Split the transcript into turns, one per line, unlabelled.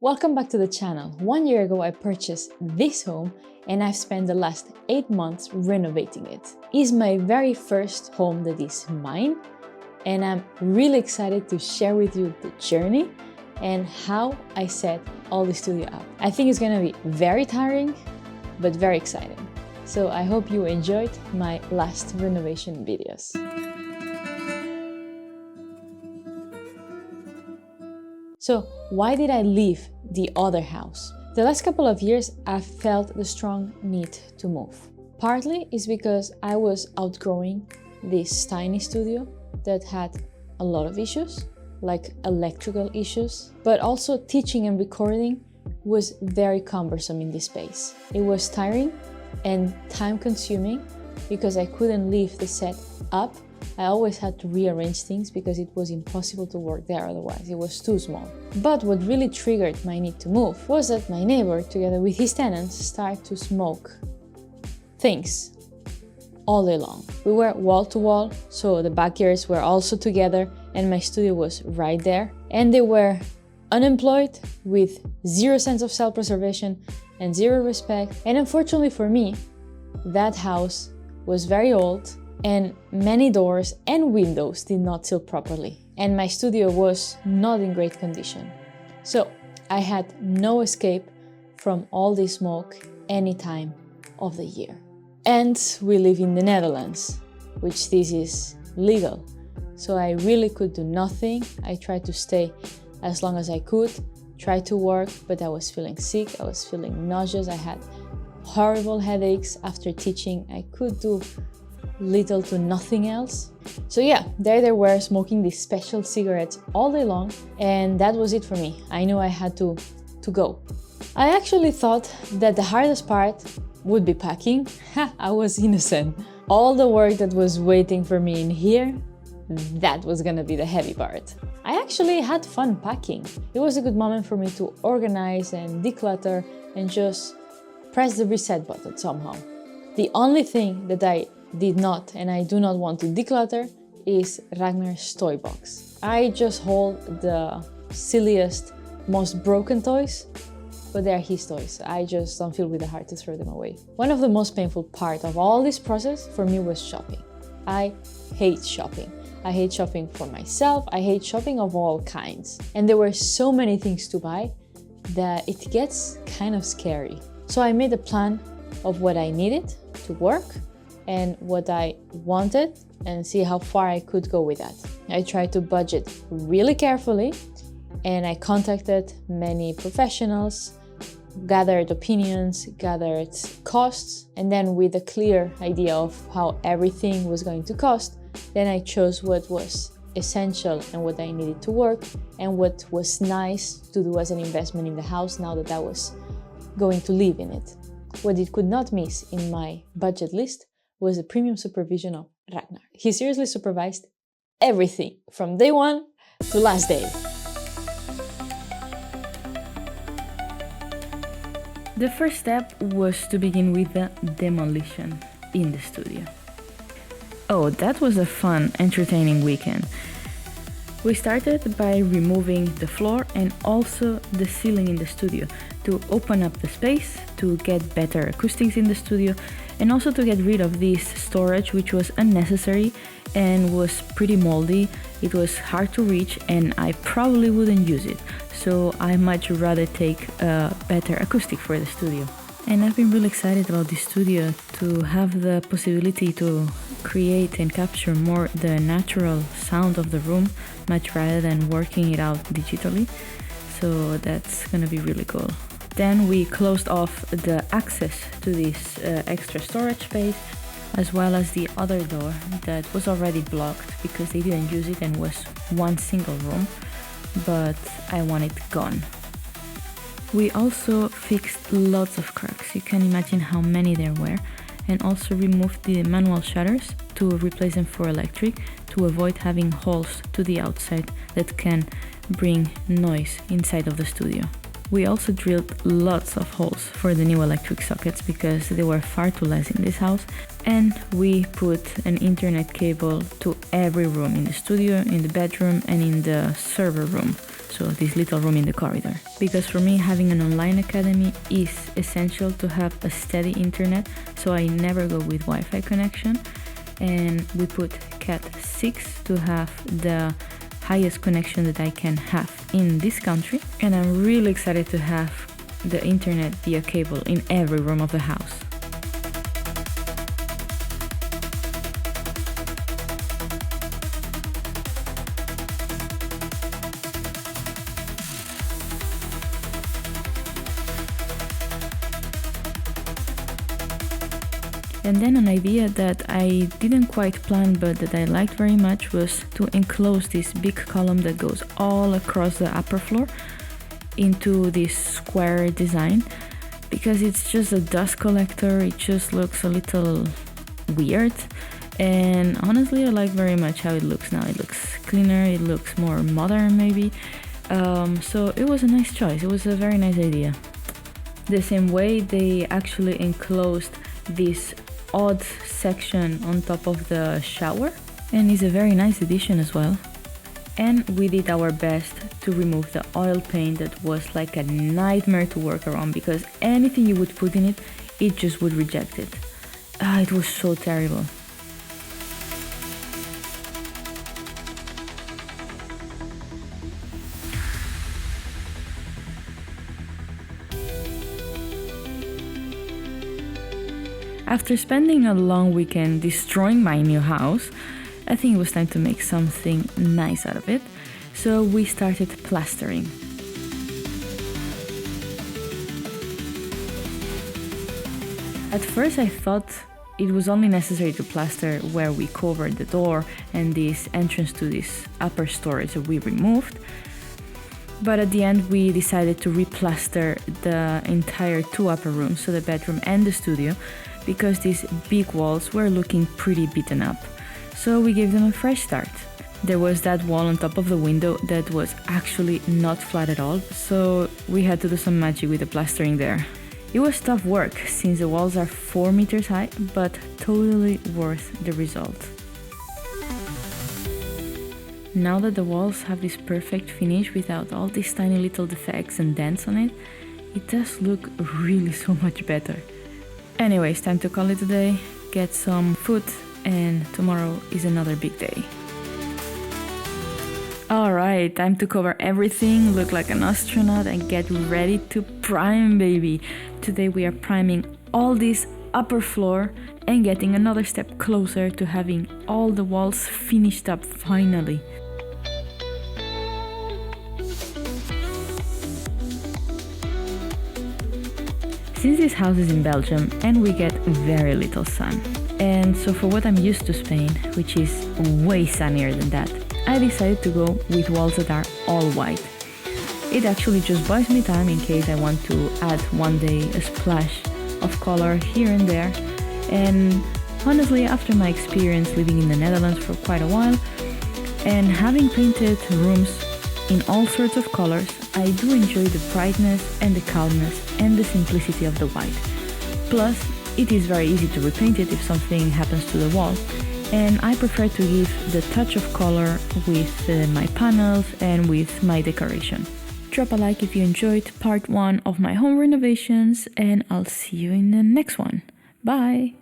Welcome back to the channel. 1 year ago I purchased this home and I've spent the last 8 months renovating it. It's my very first home that is mine and I'm really excited to share with you the journey and how I set all the studio up. I think it's gonna be very tiring but very exciting. So I hope you enjoyed my last renovation videos. So why did I leave the other house? The last couple of years I've felt the strong need to move. Partly is because I was outgrowing this tiny studio that had a lot of issues, like electrical issues, but also teaching and recording was very cumbersome in this space. It was tiring and time-consuming because I couldn't leave the set up. I always had to rearrange things because it was impossible to work there otherwise, it was too small. But what really triggered my need to move was that my neighbor, together with his tenants, started to smoke things all day long. We were wall to wall, so the backyards were also together and my studio was right there. And they were unemployed with zero sense of self-preservation and zero respect. And unfortunately for me, that house was very old and many doors and windows did not seal properly. And my studio was not in great condition. So I had no escape from all this smoke any time of the year. And we live in the Netherlands, which this is legal. So I really could do nothing. I tried to stay as long as I could, tried to work, but I was feeling sick, I was feeling nauseous, I had horrible headaches. After teaching, I could do little to nothing else. So yeah, there they were smoking these special cigarettes all day long, and that was it for me. I knew I had to go. I actually thought that the hardest part would be packing. I was innocent. All the work that was waiting for me in here, that was gonna be the heavy part. I actually had fun packing. It was a good moment for me to organize and declutter and just press the reset button somehow. The only thing that I did not and I do not want to declutter is Ragnar's toy box. I just hold the silliest, most broken toys, but they're his toys. I just don't feel with the heart to throw them away. One of the most painful part of all this process for me was shopping. I hate shopping. I hate shopping for myself. I hate shopping of all kinds. And there were so many things to buy that it gets kind of scary. So I made a plan of what I needed to work and what I wanted and see how far I could go with that. I tried to budget really carefully and I contacted many professionals, gathered opinions, gathered costs, and then with a clear idea of how everything was going to cost, then I chose what was essential and what I needed to work and what was nice to do as an investment in the house now that I was going to live in it. What it could not miss in my budget list was the premium supervision of Ragnar. He seriously supervised everything from day one to last day.
The first step was to begin with the demolition in the studio. Oh, that was a fun, entertaining weekend. We started by removing the floor and also the ceiling in the studio to open up the space, to get better acoustics in the studio, and also to get rid of this storage which was unnecessary and was pretty moldy. It was hard to reach and I probably wouldn't use it. So I much rather take a better acoustic for the studio. And I've been really excited about this studio to have the possibility to create and capture more the natural sound of the room, much rather than working it out digitally. So that's gonna be really cool. Then we closed off the access to this extra storage space, as well as the other door that was already blocked because they didn't use it and was one single room, but I want it gone. We also fixed lots of cracks, you can imagine how many there were, and also removed the manual shutters to replace them for electric to avoid having holes to the outside that can bring noise inside of the studio. We also drilled lots of holes for the new electric sockets because there were far too less in this house, and we put an internet cable to every room in the studio, in the bedroom and in the server room so this little room in the corridor. Because for me, having an online academy is essential to have a steady internet, so I never go with Wi-Fi connection. And we put Cat 6 to have the highest connection that I can have in this country. And I'm really excited to have the internet via cable in every room of the house. And then an idea that I didn't quite plan but that I liked very much was to enclose this big column that goes all across the upper floor into this square design, because it's just a dust collector. It just looks a little weird, and honestly I like very much how it looks now. It looks cleaner, it looks more modern maybe, so it was a nice choice. It was a very nice idea. The same way they actually enclosed this odd section on top of the shower, and is a very nice addition as well. And we did our best to remove the oil paint that was like a nightmare to work around, because anything you would put in it, it just would reject it. It was so terrible. After spending a long weekend destroying my new house, I think it was time to make something nice out of it. So we started plastering. At first I thought it was only necessary to plaster where we covered the door and this entrance to this upper storage that we removed. But at the end we decided to replaster the entire 2 upper rooms, so the bedroom and the studio, because these big walls were looking pretty beaten up. So we gave them a fresh start. There was that wall on top of the window that was actually not flat at all, so we had to do some magic with the plastering there. It was tough work since the walls are 4 meters high, but totally worth the result. Now that the walls have this perfect finish without all these tiny little defects and dents on it, it does look really so much better. Anyways, time to call it a day, get some food, and tomorrow is another big day. Alright, time to cover everything, look like an astronaut, and get ready to prime, baby. Today we are priming all this upper floor and getting another step closer to having all the walls finished up finally. Since this house is in Belgium and we get very little sun, and so for what I'm used to Spain, which is way sunnier than that, I decided to go with walls that are all white. It actually just buys me time in case I want to add one day a splash of color here and there. And honestly, after my experience living in the Netherlands for quite a while and having painted rooms in all sorts of colors, I do enjoy the brightness and the calmness and the simplicity of the white. Plus, it is very easy to repaint it if something happens to the wall, and I prefer to give the touch of color with my panels and with my decoration. Drop a like if you enjoyed part 1 of my home renovations, and I'll see you in the next one. Bye!